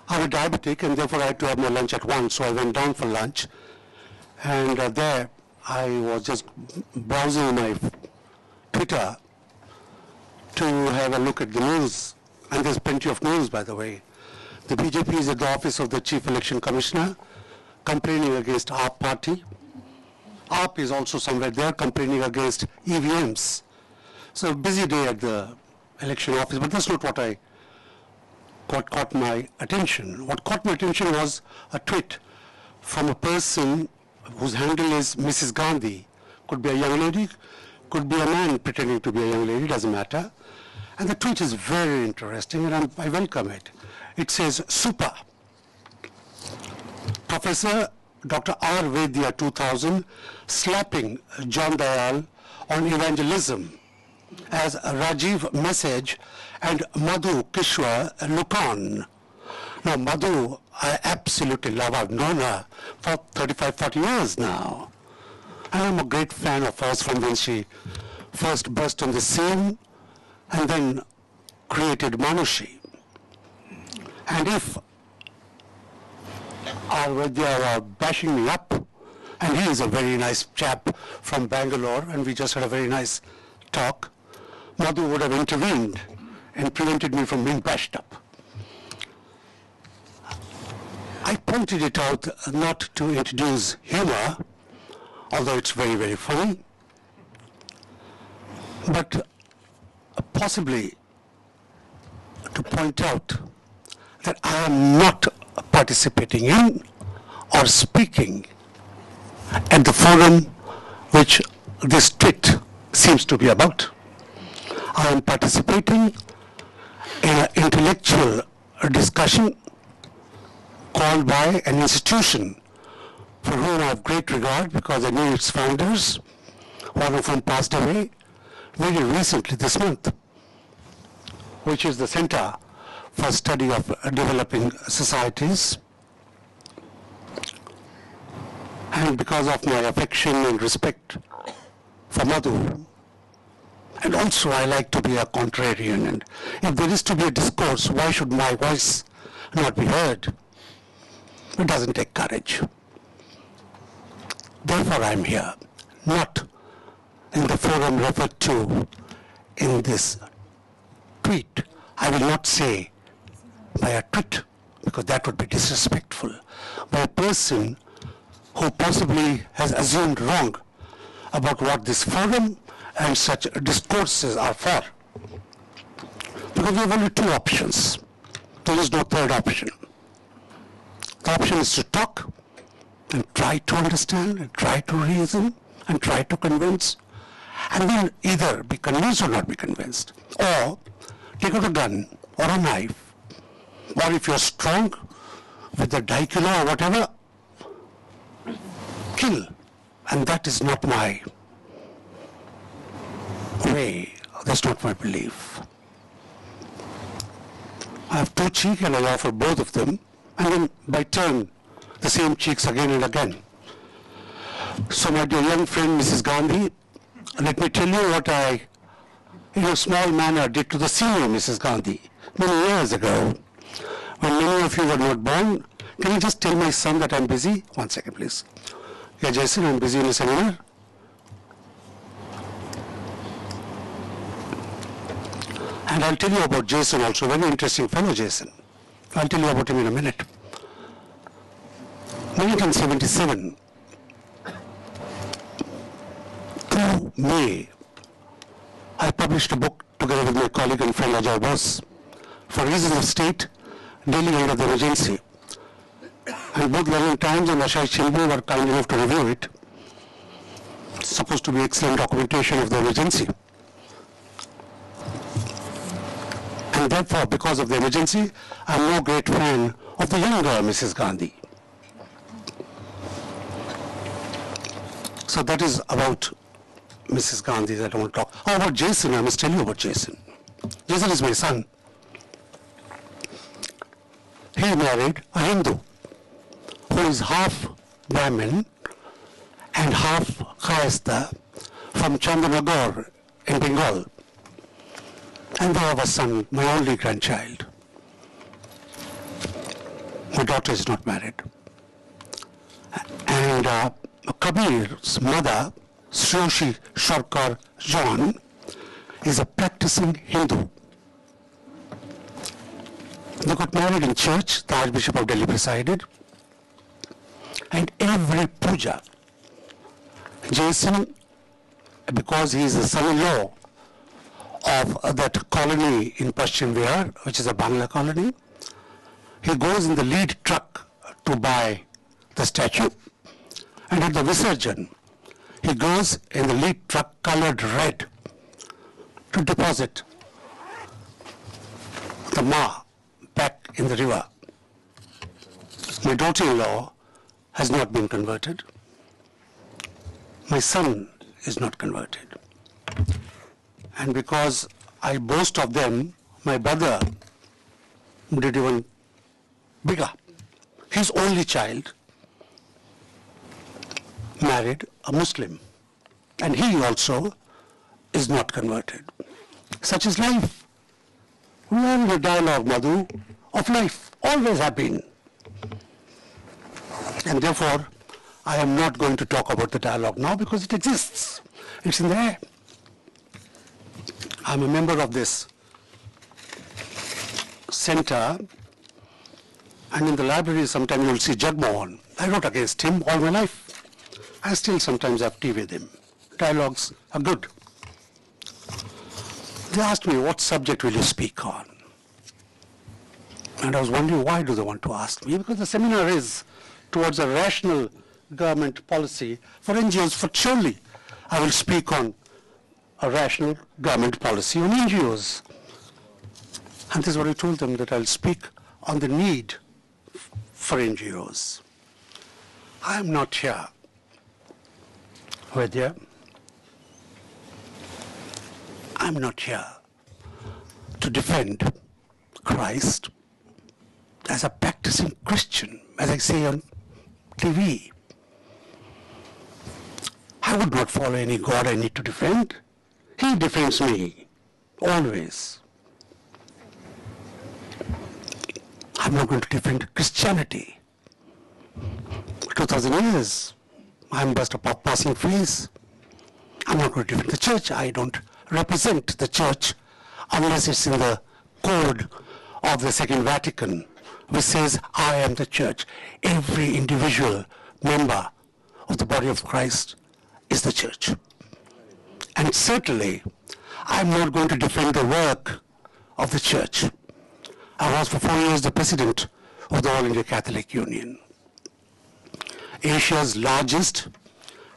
I'm a diabetic, and therefore I had to have my lunch at 1, so I went down for lunch. And there I was just browsing my Twitter to have a look at the news. And there's plenty of news, by the way. The BJP is at the office of the Chief Election Commissioner, complaining against our party. AAP is also somewhere there, complaining against EVMs. So a busy day at the election office, but that's not what caught my attention. What caught my attention was a tweet from a person whose handle is Mrs. Gandhi. Could be a young lady, could be a man pretending to be a young lady, doesn't matter. And the tweet is very interesting, and I welcome it. It says, Super. Professor Dr. R. Vaidya 2000 slapping John Dayal on evangelism as a Rajiv message and Madhu Kishwa look on. Now Madhu, I absolutely love. I've known her for 35, 40 years now. And I'm a great fan of hers from when she first burst on the scene and then created Manushi. And if R. Vaidya were bashing me up, and he is a very nice chap from Bangalore, and we just had a very nice talk, Madhu would have intervened and prevented me from being bashed up. I pointed it out not to introduce humor, although it's very, very funny, but possibly to point out that I am not participating in or speaking at the forum which this tweet seems to be about. I am participating in an intellectual discussion called by an institution for whom I have great regard because I knew its founders, one of whom passed away very recently this month, which is the Center for Study of Developing Societies. And because of my affection and respect for Madhu, and also I like to be a contrarian, and if there is to be a discourse, why should my voice not be heard? It doesn't take courage. Therefore I'm here, not in the forum referred to in this tweet. I will not say by a tweet, because that would be disrespectful, by a person who possibly has assumed wrong about what this forum and such discourses are for. Because we have only two options. There is no third option. The option is to talk and try to understand and try to reason and try to convince, and then either be convinced or not be convinced, or take out a gun or a knife, or if you're strong with a daikula or whatever, kill. And that is not my way, that's not my belief. I have two cheeks and I offer both of them, and then by turn the same cheeks again and again. So my dear young friend Mrs. Gandhi, let me tell you what I, in a small manner, did to the senior Mrs. Gandhi many years ago, when many of you were not born. Can you just tell my son that I'm busy? 1 second, please. Yeah, Jason, I'm busy in a seminar. And I'll tell you about Jason also, very interesting fellow, Jason. I'll tell you about him in a minute. 1977, 2 May, I published a book together with my colleague and friend Ajay Bose, For Reasons of State, Delhi End of the Emergency. And both London Times and Ashai Chilbu were kind enough to review it. It's supposed to be excellent documentation of the emergency. And therefore, because of the emergency, I'm no great fan of the younger Mrs. Gandhi. So that is about Mrs. Gandhi that I want to talk. Oh, about Jason, I must tell you about Jason. Jason is my son. He married a Hindu who is half Brahmin and half Kayastha from Chandanagar in Bengal. And they have a son, my only grandchild. My daughter is not married. And Kabir's mother, Sri Sharkar John, is a practicing Hindu. They got married in church, the Archbishop of Delhi presided, and every puja, Jason, because he is the son-in-law of that colony in Paschim Vihar, which is a Bangla colony, he goes in the lead truck to buy the statue, and at the Visarjan, he goes in the lead truck colored red to deposit the Ma back in the river. My daughter-in-law has not been converted. My son is not converted. And because I boast of them, my brother did even bigger. His only child married a Muslim, and he also is not converted. Such is life. We are in a dialogue, Madhu, of life, always have been. And therefore, I am not going to talk about the dialogue now because it exists. It's in the air. I'm a member of this center, and in the library sometimes you'll see Jagmohan. I wrote against him all my life. I still sometimes have tea with him. Dialogues are good. They asked me, what subject will you speak on? And I was wondering, why do they want to ask me? Because the seminar is towards a rational government policy for NGOs. For surely I will speak on a rational government policy on NGOs. And this is what I told them, that I'll speak on the need for NGOs. I am not here, Vidya. I'm not here to defend Christ as a practicing Christian, as I say on TV. I would not follow any God I need to defend. He defends me, always. I'm not going to defend Christianity. 2000 years, I'm just a passing phase. I'm not going to defend the church. I don't represent the church unless it's in the code of the Second Vatican, which says, I am the church. Every individual member of the body of Christ is the church. And certainly, I'm not going to defend the work of the church. I was for 4 years the president of the All India Catholic Union, Asia's largest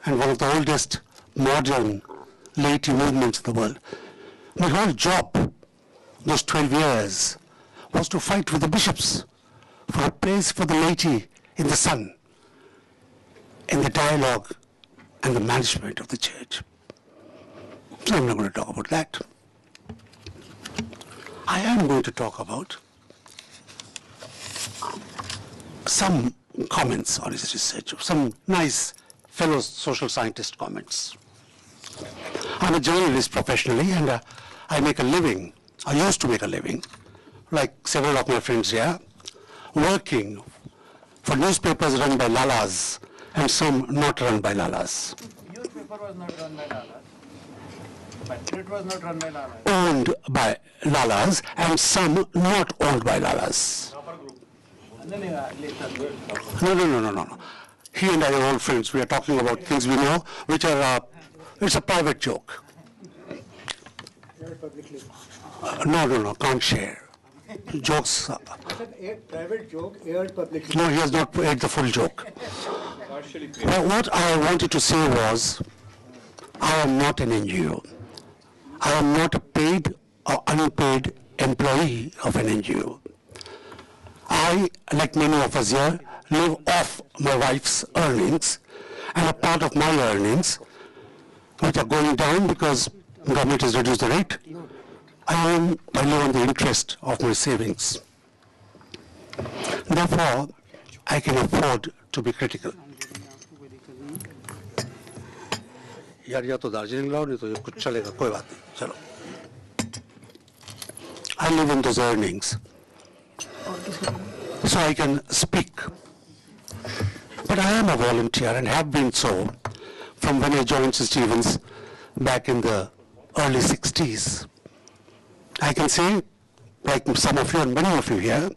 and one of the oldest modern laity movements in the world. My whole job, those 12 years, was to fight with the bishops for a place for the laity in the sun, in the dialogue and the management of the church. So I'm not going to talk about that. I am going to talk about some comments on his research, some nice fellow social scientist comments. I'm a journalist professionally, and I make a living, I used to make a living, like several of my friends here, working for newspapers run by lalas and some not run by lalas. Newspaper was not run by lalas, but it was not run by lalas. Owned by lalas and some not owned by lalas. No. He and I are old friends. We are talking about things we know, which are, it's a private joke. No, can't share. Jokes. Private joke aired publicly. No, he has not aired the full joke. Well, what I wanted to say was, I am not an NGO. I am not a paid or unpaid employee of an NGO. I, like many of us here, live off my wife's earnings, and a part of my earnings, which are going down because government has reduced the rate, I live on the interest of my savings. Therefore, I can afford to be critical. यार या तो दार्जिलिंग लाओ नहीं तो ये कुछ चलेगा कोई बात नहीं चलो. I live on those earnings. so I can speak. But I am a volunteer and have been so from when I joined St. Stephen's back in the early 60s. I can say, like some of you and many of you here,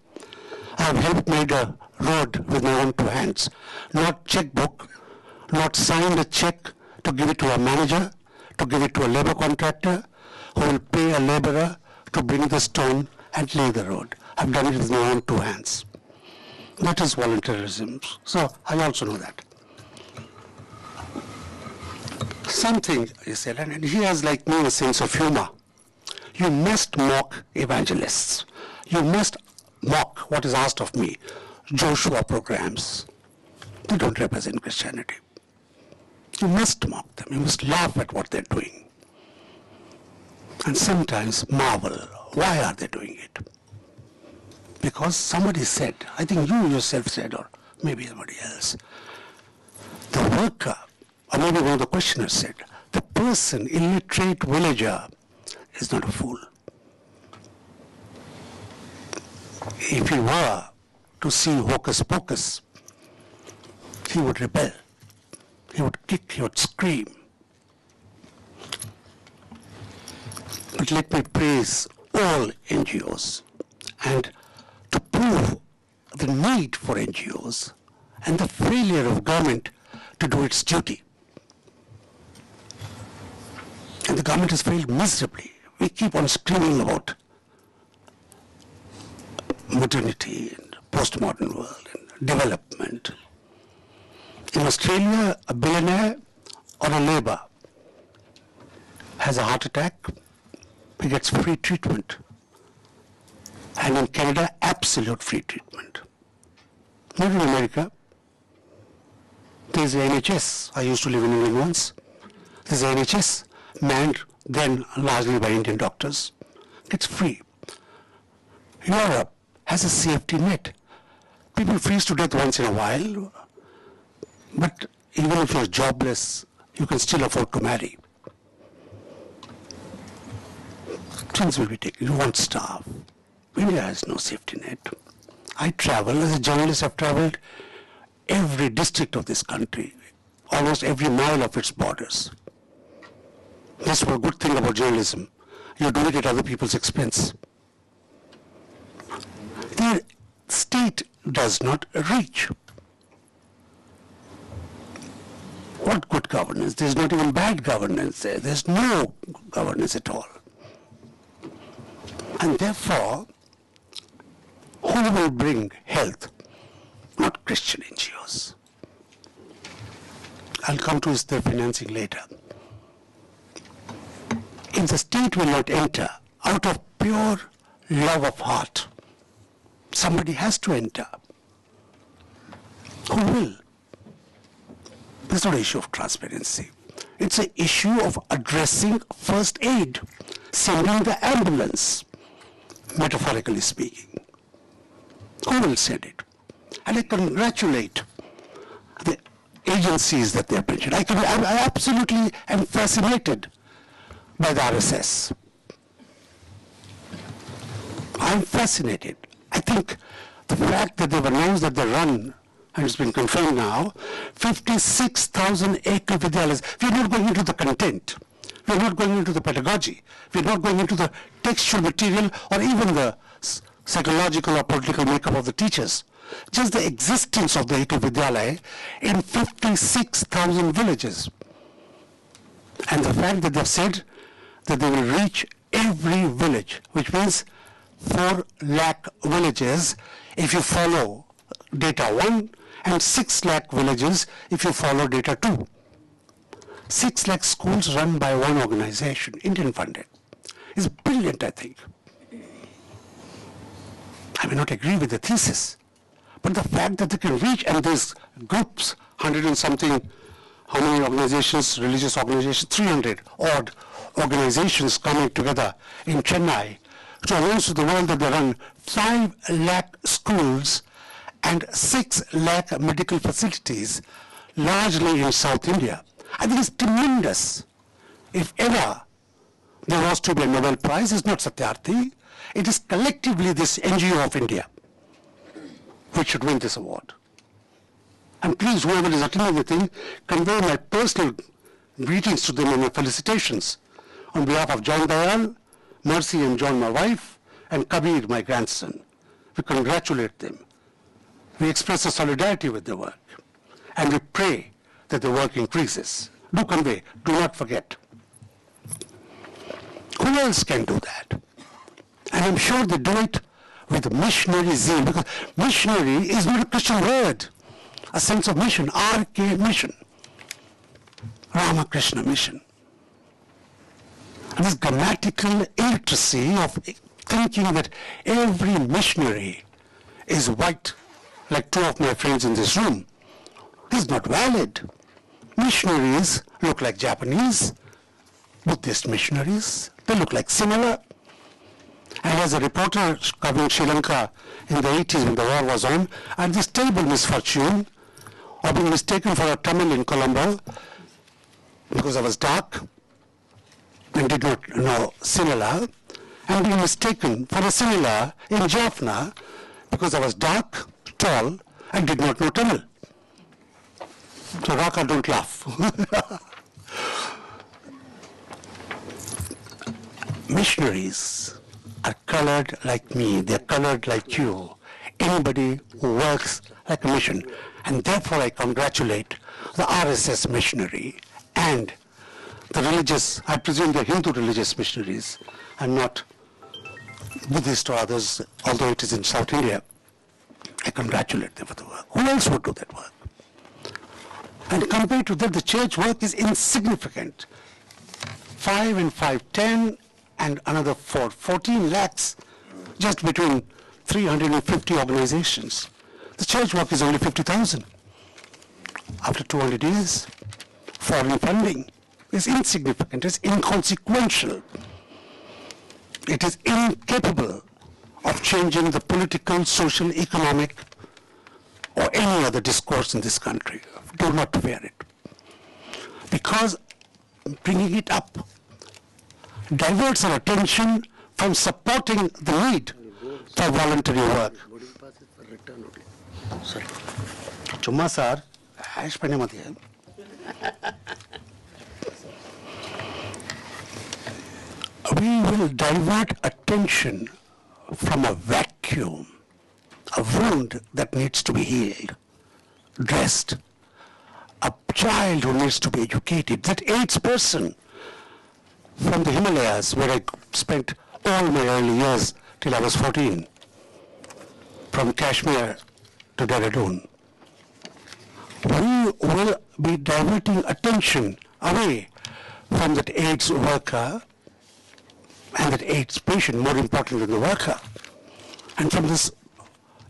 I have helped make a road with my own two hands. Not checkbook, not signed a check to give it to a manager, to give it to a labor contractor who will pay a laborer to bring the stone and lay the road. I've done it with my own two hands. That is volunteerism. So I also know that. Something, he said, and he has like me a sense of humor. You must mock evangelists. You must mock what is asked of me. Joshua programs. They don't represent Christianity. You must mock them. You must laugh at what they're doing. And sometimes marvel. Why are they doing it? Because somebody said, I think you yourself said, or maybe somebody else, the worker, or maybe one of the questioners said, the person, illiterate villager, is not a fool. If he were to see hocus pocus, he would rebel. He would kick, he would scream. But let me praise all NGOs and to prove the need for NGOs and the failure of government to do its duty. And the government has failed miserably. We keep on screaming about modernity and postmodern world and development. In Australia, a billionaire or a labor has a heart attack, he gets free treatment. And in Canada, absolute free treatment. Not in America. There's the NHS. I used to live in England once. There's the NHS, manned then largely by Indian doctors. It's free. Europe has a safety net. People freeze to death once in a while, but even if you're jobless, you can still afford to marry. Things will be taken. You won't starve. India has no safety net. I travel, as a journalist, I've traveled every district of this country, almost every mile of its borders. That's one good thing about journalism. You do it at other people's expense. The state does not reach. What good governance? There's not even bad governance there. There's no governance at all. And therefore, who will bring health? Not Christian NGOs. I'll come to their financing later. If the state will not enter out of pure love of heart, somebody has to enter. Who will? It's not an issue of transparency. It's an issue of addressing first aid, sending the ambulance, metaphorically speaking. Who will send it? And I congratulate the agencies that they have mentioned. I absolutely am fascinated by the RSS. I'm fascinated. I think the fact that they've announced that they run, and it's been confirmed now, 56,000 acre vidyalayas. We're not going into the content. We're not going into the pedagogy. We're not going into the textual material or even the psychological or political makeup of the teachers. Just the existence of the Ekal Vidyalaya in 56,000 villages. And the fact that they've said that they will reach every village, which means 4 lakh villages if you follow data 1 and 6 lakh villages if you follow data 2. 6 lakh schools run by one organization, Indian funded. It's brilliant, I think. I may not agree with the thesis, but the fact that they can reach, and there's groups, 100 and something, how many organizations, religious organizations, 300 odd organizations coming together in Chennai to announce to the world that they run 5 lakh schools and 6 lakh medical facilities, largely in South India. I think it's tremendous. If ever there was to be a Nobel Prize, it's not Satyarthi, it is collectively this NGO of India. which should win this award. And please, whoever is attending the thing, convey my personal greetings to them and my felicitations on behalf of John Dayal, Mercy and John, my wife, and Kabir, my grandson. We congratulate them. We express our solidarity with their work. And we pray that the work increases. Do convey, do not forget. Who else can do that? And I'm sure they do it with missionary zeal, because missionary is not a Christian word. A sense of mission, RK mission, Ramakrishna mission. And this grammatical illiteracy of thinking that every missionary is white, like two of my friends in this room, is not valid. Missionaries look like Japanese, Buddhist missionaries, they look like similar. And as a reporter covering Sri Lanka in the 80s when the war was on, I had this terrible misfortune of being mistaken for a Tamil in Colombo because I was dark and did not know Sinhala, and being mistaken for a Sinhala in Jaffna because I was dark, tall, and did not know Tamil. So Raka, don't laugh. Missionaries are colored like me, they're colored like you. Anybody who works like a mission. And therefore I congratulate the RSS missionary and the religious, I presume they're Hindu religious missionaries and not Buddhist or others, although it is in South India. I congratulate them for the work. Who else would do that work? And compared to that, the church work is insignificant. 5 and 5, 10, and another 14 lakhs just between 350 organizations. The church work is only 50,000. After 200 years, foreign funding is insignificant, it's inconsequential. It is incapable of changing the political, social, economic, or any other discourse in this country. Do not fear it. Because bringing it up diverts our attention from supporting the need for voluntary work. Chumma sir, hash pane mat hai. We will divert attention from a vacuum, a wound that needs to be healed, dressed, a child who needs to be educated, that AIDS person from the Himalayas, where I spent all my early years till I was 14, from Kashmir to Dehradun. We will be diverting attention away from that AIDS worker and that AIDS patient, more important than the worker, and from this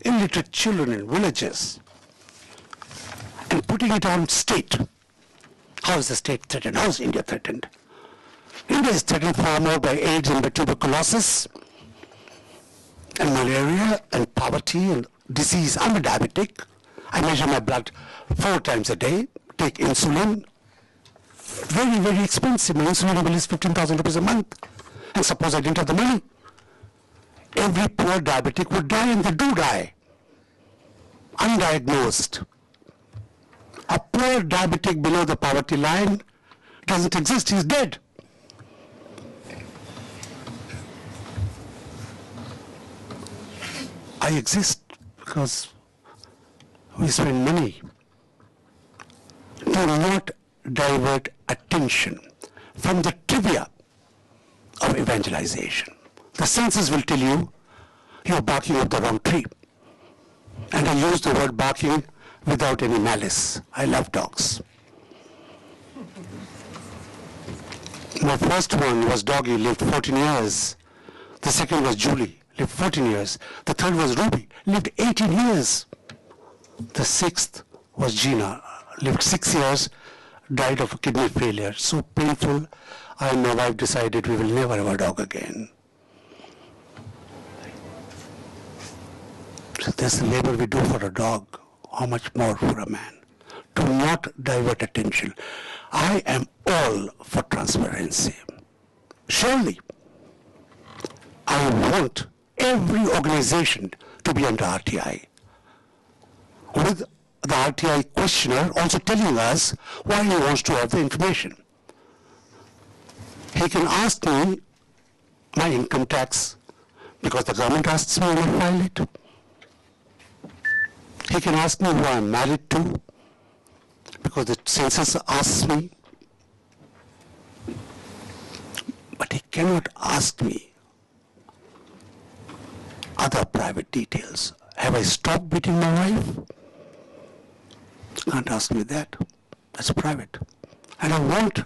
illiterate children in villages, and putting it on state. How is the state threatened? How is India threatened? India is threatened far more by AIDS and by tuberculosis and malaria and poverty and disease. I'm a diabetic. I measure my blood 4 times a day, take insulin. Very, very expensive. My insulin bill is 15,000 rupees a month. And suppose I didn't have the money. Every poor diabetic would die, and they do die. Undiagnosed. A poor diabetic below the poverty line doesn't exist, he's dead. I exist because we spend money. Do not divert attention from the trivia of evangelization. The senses will tell you you're barking up the wrong tree. And I use the word barking without any malice. I love dogs. My first one was Doggy, lived 14 years. The second was Julie, lived 14 years. The third was Ruby, lived 18 years. The sixth was Gina, lived 6 years, died of a kidney failure. So painful, I and my wife decided we will never have a dog again. So this is the labor we do for a dog. How much more for a man? Do not divert attention. I am all for transparency. Surely, I want every organization to be under RTI. RTI questioner also telling us why he wants to have the information. He can ask me my income tax because the government asks me when I file it. He can ask me who I am married to because the census asks me. But he cannot ask me other private details. Have I stopped beating my wife? Can't ask me that. That's private. And I want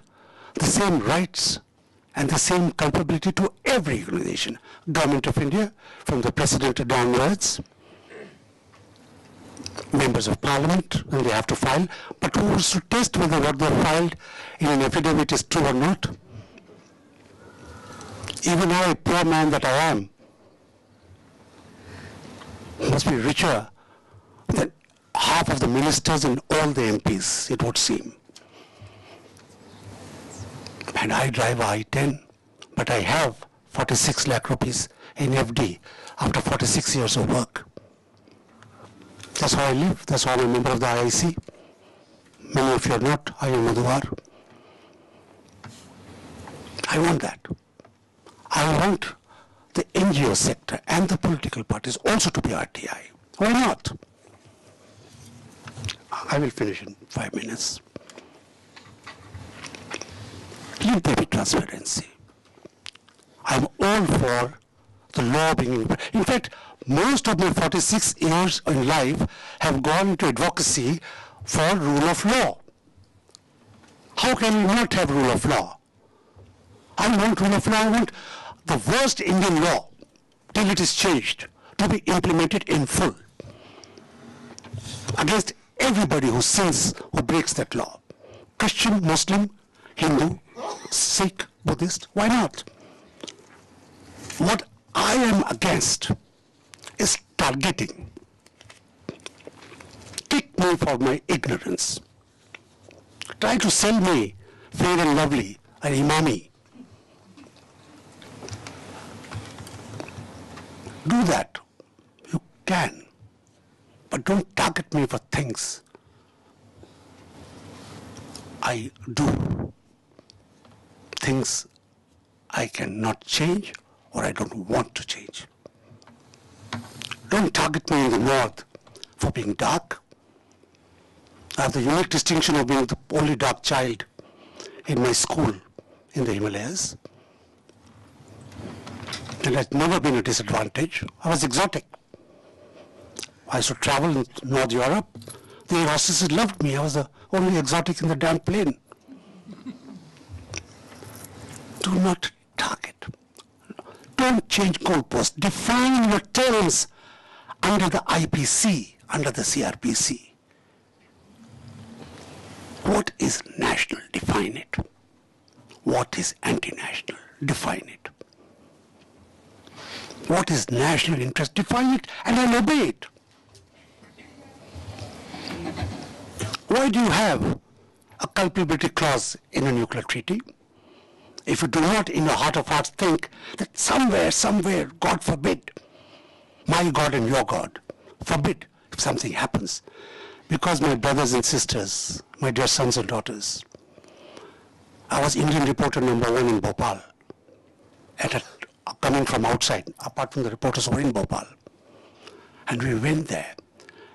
the same rights and the same culpability to every organization. Government of India, from the President downwards, members of Parliament, and they have to file. But who is to test whether what they have filed in an affidavit is true or not? Even I, poor man that I am, must be richer than half of the ministers and all the MPs, it would seem. And I drive I-10, but I have 46 lakh rupees in FD after 46 years of work. That's how I live. That's how I'm a member of the IIC. Many of you are not. I am Madhuvar. I want that. I want the NGO sector and the political parties also to be RTI. Why not? I will finish in 5 minutes. Let there be transparency. I'm all for the law being... In fact, most of my 46 years in life have gone into advocacy for rule of law. How can we not have rule of law? I want rule of law. I want the worst Indian law, till it is changed, to be implemented in full against everybody who sins, who breaks that law. Christian, Muslim, Hindu, Sikh, Buddhist, why not? What I am against is targeting. Kick me for my ignorance. Try to sell me fair and lovely, an imami. Do that. You can. But don't target me for things I do. Things I cannot change or I don't want to change. Don't target me in the north for being dark. I have the unique distinction of being the only dark child in my school in the Himalayas. And that's never been a disadvantage. I was exotic. I used to travel in North Europe. The air hostesses loved me. I was the only exotic in the damn plane. Do not target. Don't change goalposts. Define your terms under the IPC, under the CRPC. What is national? Define it. What is anti-national? Define it. What is national interest? Define it and I'll obey it. Why do you have a culpability clause in a nuclear treaty? If you do not in your heart of hearts think that somewhere, God forbid, my God and your God, forbid if something happens. Because my brothers and sisters, my dear sons and daughters, I was Indian reporter #1 in Bhopal, coming from outside, apart from the reporters who were in Bhopal. And we went there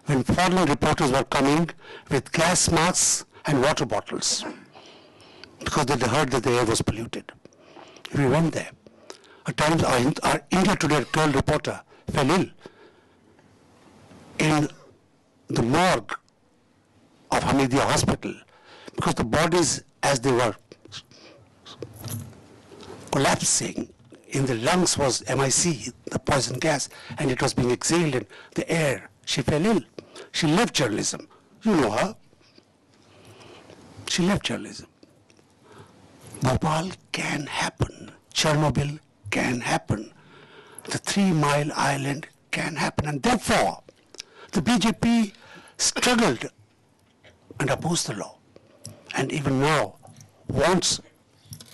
when foreign reporters were coming with gas masks and water bottles because they heard that the air was polluted. We went there. At times our India Today girl reporter fell ill in the morgue of Hamidia Hospital because the bodies, as they were collapsing in the lungs, was MIC, the poison gas, and it was being exhaled in the air. She fell ill. She left journalism. You know her. She left journalism. Bhopal can happen. Chernobyl can happen. The 3 Mile Island can happen. And therefore, the BJP struggled and opposed the law. And even now wants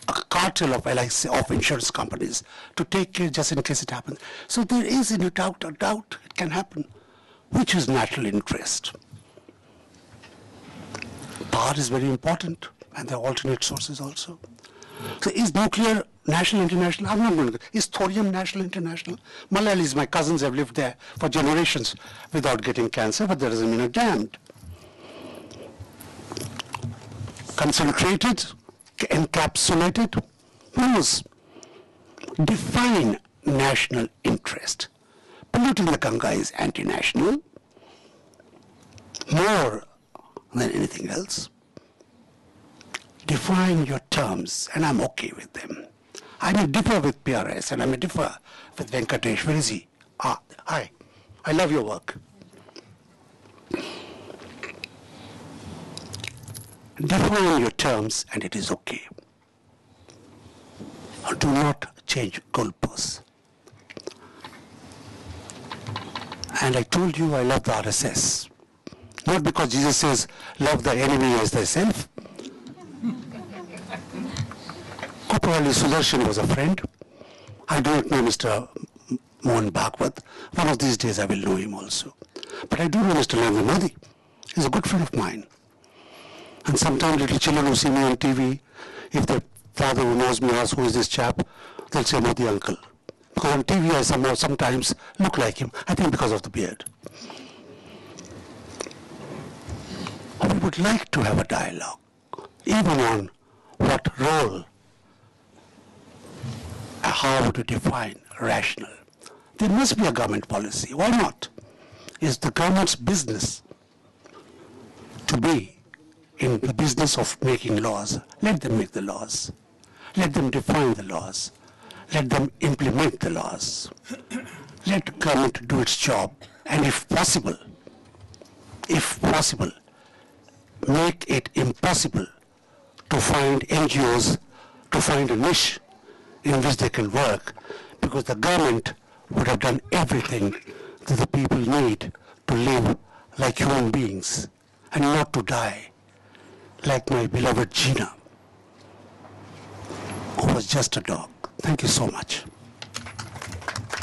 a cartel of LIC, of insurance companies, to take care just in case it happens. So there is a doubt it can happen. Which is national interest? Power is very important, and there are alternate sources also. So is nuclear national, international? I'm not going to. Is thorium national, international? Malayalis, my cousins, have lived there for generations without getting cancer, but that doesn't mean they're damned. Concentrated, encapsulated, who knows? Define national interest. Polluting the Ganga is anti-national, more than anything else. Define your terms, and I'm okay with them. I may differ with PRS, and I may differ with Venkatesh. Where is he? Hi. I love your work. Define your terms, and it is okay. Do not change goalposts. And I told you I love the RSS. Not because Jesus says, love the enemy as thyself. Kopali Sudarshan was a friend. I do not know Mr. Mohan Bhagwat. One of these days I will know him also. But I do know Mr. Narendra Modi. He's a good friend of mine. And sometimes little children who see me on TV, if their father who knows me asks, who is this chap, they'll say, Modi uncle. Because on TV I sometimes look like him, I think because of the beard. We would like to have a dialogue, even on what role, how to define rational. There must be a government policy. Why not? It's the government's business to be in the business of making laws. Let them make the laws. Let them define the laws. Let them implement the laws. Let the government do its job. And if possible, make it impossible to find NGOs, to find a niche in which they can work, because the government would have done everything that the people need to live like human beings and not to die like my beloved Gina, who was just a dog. Thank you so much.